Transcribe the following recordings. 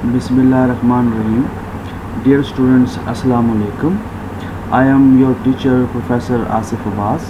Bismillahirrahmanirrahim. Dear students, Assalamu alaikum. I am your teacher, Professor Asif Abbas.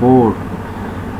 4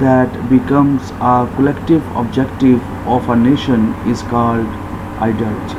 that becomes a collective objective of a nation is called ideology.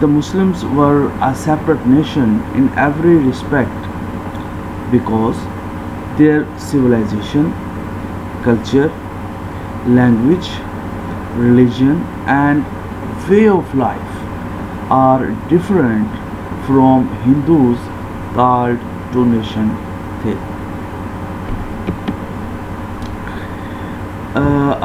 The Muslims were a separate nation in every respect because their civilization, culture, language, religion and way of life are different from Hindus called two nation theory.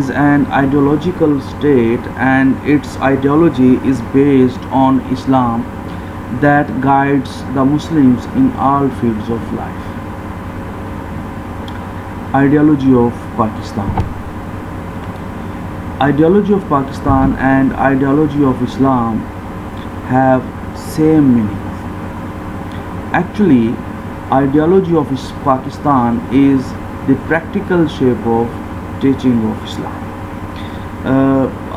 is an ideological state and its ideology is based on Islam that guides the Muslims in all fields of life. Ideology of Pakistan. Ideology of Pakistan and ideology of Islam have same meaning. Actually, ideology of Pakistan is the practical shape of teaching of Islam.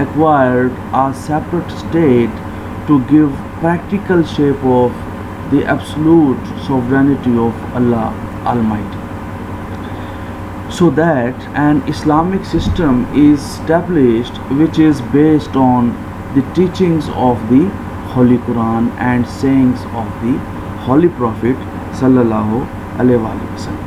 acquired a separate state to give practical shape of the absolute sovereignty of Allah Almighty, so that an Islamic system is established which is based on the teachings of the Holy Quran and sayings of the Holy Prophet sallallahu alaihi wasallam।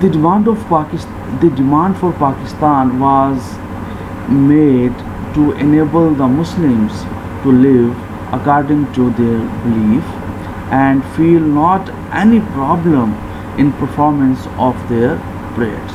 The demand for Pakistan was made to enable the Muslims to live according to their belief and feel not any problem in performance of their prayers.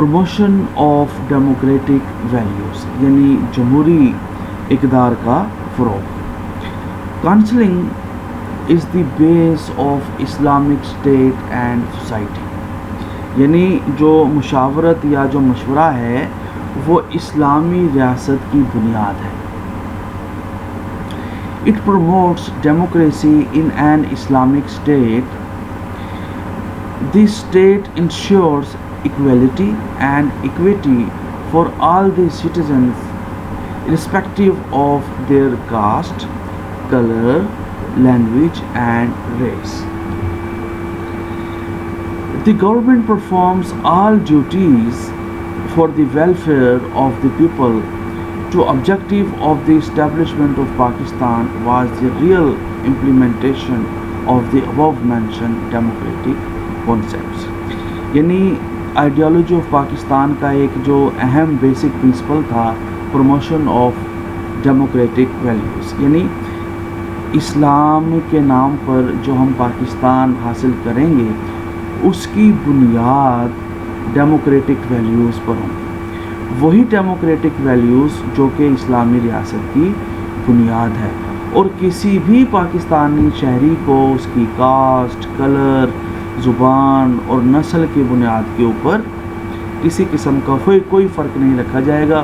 Promotion of democratic values یعنی جمہوری اقدار کا فروغ. Counselling is the base of Islamic state and society یعنی جو مشاورت یا جو مشورہ ہے وہ اسلامی ریاست کی بنیاد ہے. It promotes democracy in an Islamic state. This state ensures equality and equity for all the citizens, irrespective of their caste, color, language, and race. The government performs all duties for the welfare of the people. The objective of the establishment of Pakistan was the real implementation of the above mentioned democratic concepts. یعنی ideology of Pakistan کا ایک جو اہم basic principle تھا promotion of democratic values یعنی اسلام کے نام پر جو ہم پاکستان حاصل کریں گے اس کی بنیاد ڈیموکریٹک ویلیوز پر ہوں. وہی ڈیموکریٹک ویلیوز جو کہ اسلامی ریاست کی بنیاد ہے اور کسی بھی پاکستانی شہری کو اس کی کاسٹ، کلر، زبان اور نسل کی بنیاد کے اوپر کسی قسم کا کوئی فرق نہیں رکھا جائے گا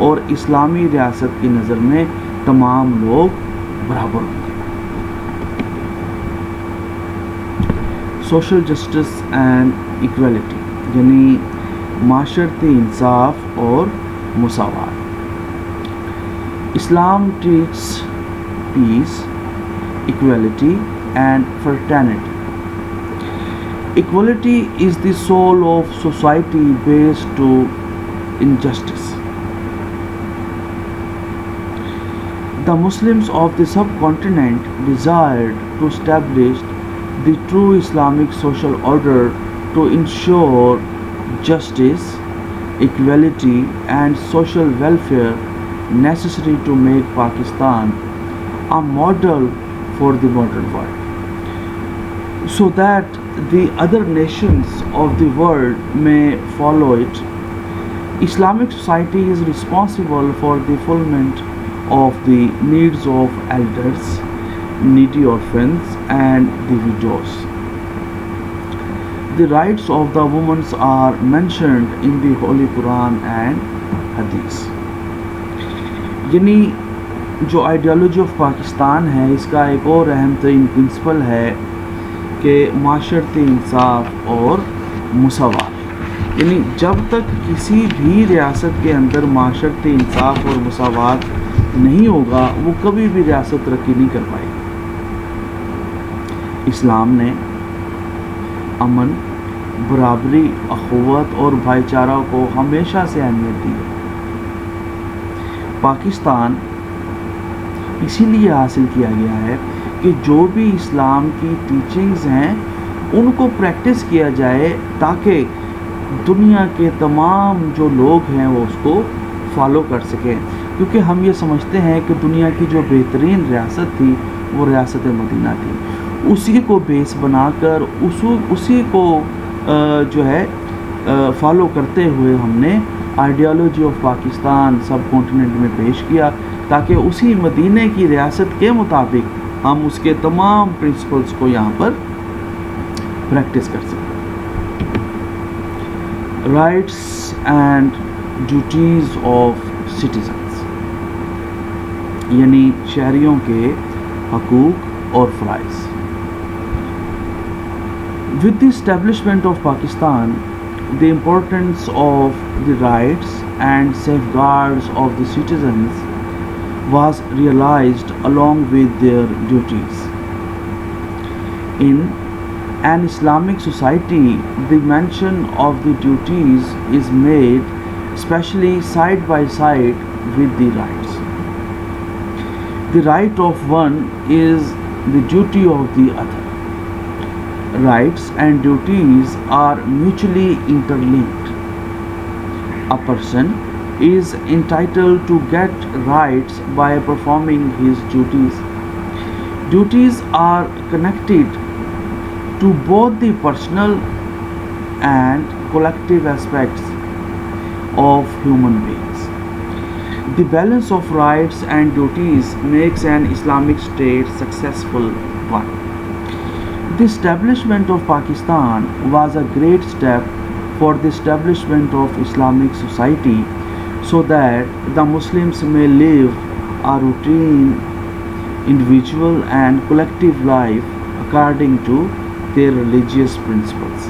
اور اسلامی ریاست کی نظر میں تمام لوگ برابر ہوں گے. سوشل جسٹس اینڈ ایکویلٹی یعنی معاشرتی انصاف اور مساوات. Islam teaches peace, equality and fraternity. Equality is the soul of society based to injustice. The Muslims of the subcontinent desired to establish the true Islamic social order to ensure justice, equality and social welfare necessary to make Pakistan a model for the modern world, so that the other nations of the world may follow it. Islamic society is responsible for the fulfillment of the needs of elders, needy orphans and the widows. The rights of the women are mentioned in the Holy Quran and Hadith. یعنی جو ideology of Pakistan ہے اس کا ایک اور اہم ترین principal ہے کہ معاشرتی انصاف اور مساوات. یعنی جب تک کسی بھی ریاست کے اندر معاشرتی انصاف اور مساوات نہیں ہوگا وہ کبھی بھی ریاست ترقی نہیں کر پائے گی. اسلام نے امن، برابری، اخوت اور بھائی چارہ کو ہمیشہ سے اہمیت دی ہے. پاکستان اسی لیے حاصل کیا گیا ہے کہ جو بھی اسلام کی ٹیچنگز ہیں ان کو پریکٹس کیا جائے تاکہ دنیا کے تمام جو لوگ ہیں وہ اس کو فالو کر سکیں. کیونکہ ہم یہ سمجھتے ہیں کہ دنیا کی جو بہترین ریاست تھی وہ ریاست مدینہ تھی. اسی کو بیس بنا کر اسی کو جو ہے فالو کرتے ہوئے ہم نے ideology of Pakistan sub continent میں پیش کیا تاکہ اسی مدینہ کی ریاست کے مطابق ہم اس کے تمام پرنسپلز کو یہاں پر پریکٹس کر سکیں. Rights and duties of citizens یعنی شہریوں کے حقوق اور فرائض. With the establishment of Pakistan, the importance of the rights and safeguards of the citizens was realized along with their duties. In an Islamic society, the mention of the duties is made especially side by side with the rights. The right of one is the duty of the other. Rights and duties are mutually interlinked. A person is entitled to get rights by performing his duties. Duties are connected to both the personal and collective aspects of human beings. The balance of rights and duties makes an Islamic state successful one. The establishment of Pakistan was a great step for the establishment of Islamic society so that the Muslims may live a routine, individual and collective life according to their religious principles.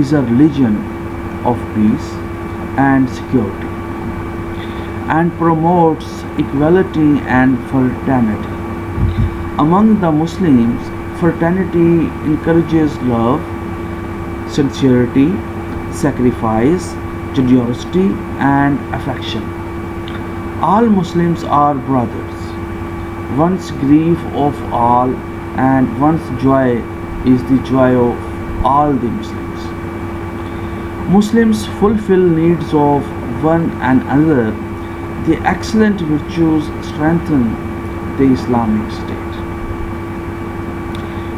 is a religion of peace and security and promotes equality and fraternity. Among the Muslims, fraternity encourages love, sincerity, sacrifice, generosity and affection. All Muslims are brothers. One's grief of all and one's joy is the joy of all the Muslims. Muslims fulfill needs of one and another. The excellent virtues strengthen the Islamic State.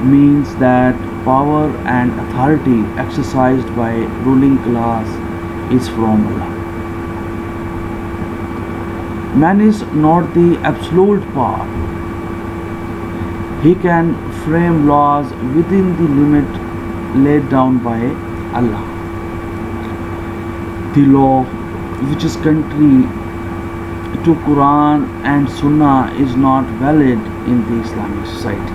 means that power and authority exercised by ruling class is from Allah. Man is not the absolute power. He can frame laws within the limit laid down by Allah. The law which is contrary to Quran and Sunnah is not valid in the Islamic society.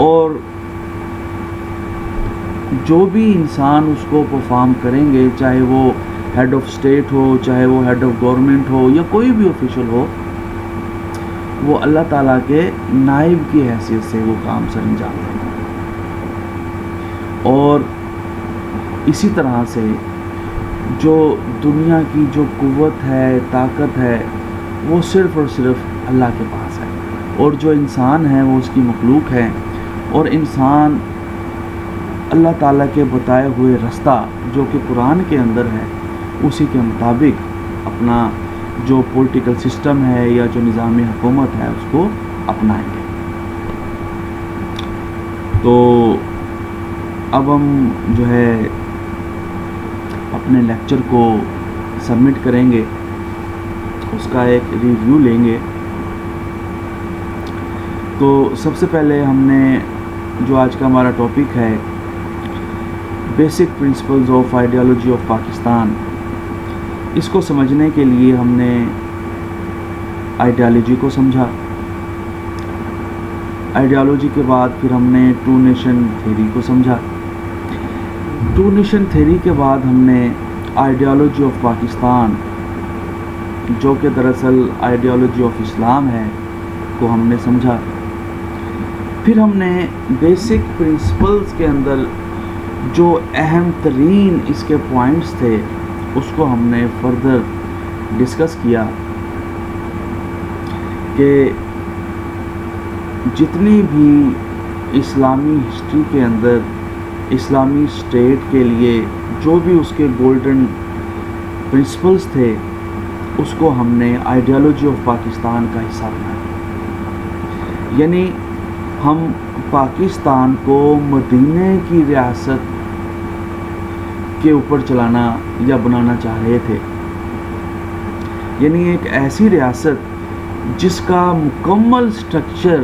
اور جو بھی انسان اس کو perform کریں گے، چاہے وہ head of state ہو، چاہے وہ ہیڈ آف گورنمنٹ ہو، یا کوئی بھی آفیشل ہو، وہ اللہ تعالیٰ کے نائب کی حیثیت سے وہ کام سر انجام دیں گے۔ اور اسی طرح سے جو دنیا کی جو قوت ہے، طاقت ہے، وہ صرف اور صرف اللہ کے پاس ہے، اور جو انسان ہے وہ اس کی مخلوق ہے، اور انسان اللہ تعالیٰ کے بتائے ہوئے رستہ جو کہ قرآن کے اندر ہے، اسی کے مطابق اپنا جو پولیٹیکل سسٹم ہے یا جو نظام حکومت ہے اس کو اپنائیں گے۔ تو اب ہم جو ہے اپنے لیکچر کو سبمٹ کریں گے، اس کا ایک ریویو لیں گے۔ تو سب سے پہلے ہم نے جو آج کا ہمارا ٹاپک ہے، basic principles of ideology of Pakistan, اس کو سمجھنے کے لیے ہم نے آئیڈیالوجی کو سمجھا۔ آئیڈیالوجی کے بعد پھر ہم نے ٹو نیشن تھیوری کو سمجھا۔ ٹو نیشن تھیوری کے بعد ہم نے آئیڈیالوجی آف پاکستان، جو کہ دراصل آئیڈیالوجی آف اسلام ہے، کو ہم نے سمجھا۔ پھر ہم نے بیسک پرنسپلز کے اندر جو اہم ترین اس کے پوائنٹس تھے اس کو ہم نے فردر ڈسکس کیا کہ جتنی بھی اسلامی ہسٹری کے اندر اسلامی اسٹیٹ کے لیے جو بھی اس کے گولڈن پرنسپلز تھے، اس کو ہم نے آئیڈیالوجی آف پاکستان کا حصہ بنایا۔ یعنی ہم پاکستان کو مدینے کی ریاست کے اوپر چلانا یا بنانا چاہ رہے تھے، یعنی ایک ایسی ریاست جس کا مکمل سٹرکچر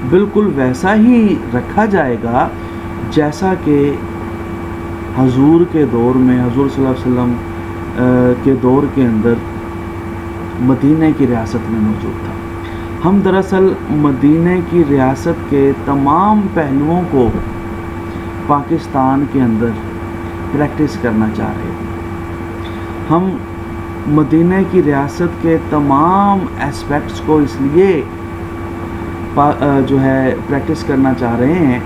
بالکل ویسا ہی رکھا جائے گا جیسا کہ حضور کے دور میں، حضور صلی اللہ علیہ وسلم کے دور کے اندر مدینہ کی ریاست میں موجود تھا۔ ہم دراصل مدینہ کی ریاست کے تمام پہلوؤں کو پاکستان کے اندر پریکٹس کرنا چاہ رہے ہیں۔ ہم مدینہ کی ریاست کے تمام اسپیکٹس کو اس لیے جو ہے پریکٹس کرنا چاہ رہے ہیں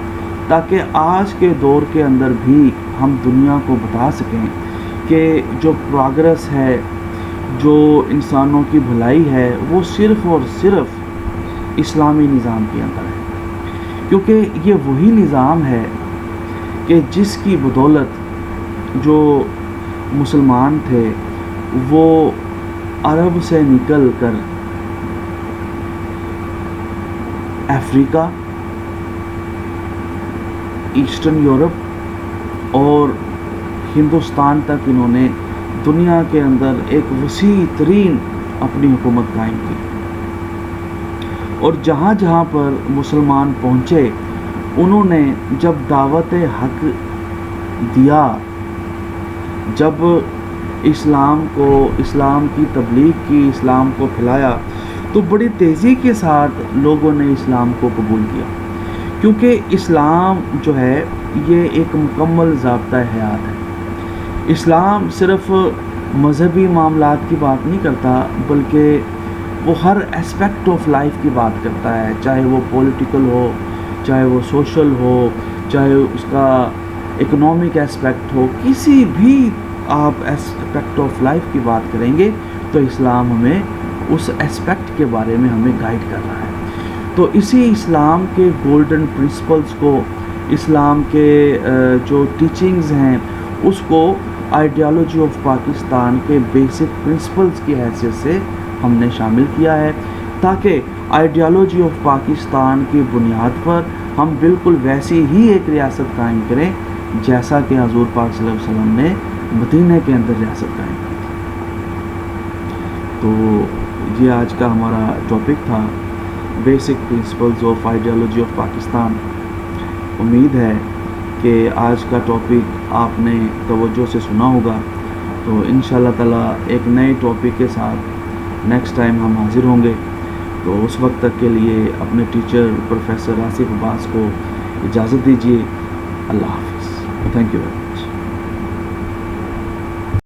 تاکہ آج کے دور کے اندر بھی ہم دنیا کو بتا سکیں کہ جو پروگرس ہے، جو انسانوں کی بھلائی ہے، وہ صرف اور صرف اسلامی نظام کے اندر ہے، کیونکہ یہ وہی نظام ہے کہ جس کی بدولت جو مسلمان تھے وہ عرب سے نکل کر افریقہ، ایسٹرن یورپ اور ہندوستان تک انہوں نے دنیا کے اندر ایک وسیع ترین اپنی حکومت قائم کی، اور جہاں جہاں پر مسلمان پہنچے انہوں نے جب دعوت حق دیا، جب اسلام کی تبلیغ کی، اسلام کو پھیلایا، تو بڑی تیزی کے ساتھ لوگوں نے اسلام کو قبول کیا، کیونکہ اسلام جو ہے یہ ایک مکمل ضابطہ حیات ہے۔ اسلام صرف مذہبی معاملات کی بات نہیں کرتا، بلکہ وہ ہر اسپیکٹ آف لائف کی بات کرتا ہے، چاہے وہ پولیٹیکل ہو، چاہے وہ سوشل ہو، چاہے اس کا اکنامک اسپیکٹ ہو، کسی بھی آپ اسپیکٹ آف لائف کی بات کریں گے تو اسلام ہمیں اس اسپیکٹ کے بارے میں ہمیں گائیڈ کر رہا ہے۔ تو اسی اسلام کے گولڈن پرنسپلز کو، اسلام کے جو ٹیچنگز ہیں، اس کو آئیڈیالوجی آف پاکستان کے بیسک پرنسپلز کی حیثیت سے ہم نے شامل کیا ہے، تاکہ آئیڈیالوجی آف پاکستان کی بنیاد پر ہم بالکل ویسی ہی ایک ریاست قائم کریں جیسا کہ حضور پاک صلی اللہ علیہ وسلم نے مدینہ کے اندر ریاست قائم کی تھی۔ تو یہ آج کا ہمارا ٹاپک تھا، basic principles of ideology of Pakistan. امید ہے کہ آج کا ٹاپک آپ نے توجہ سے سنا ہوگا، تو انشاءاللہ تعالیٰ ایک نئے ٹاپک کے ساتھ نیکسٹ ٹائم ہم حاضر ہوں گے۔ تو اس وقت تک کے لیے اپنے ٹیچر پروفیسر آصف عباس کو اجازت دیجیے. اللہ حافظ. Thank you.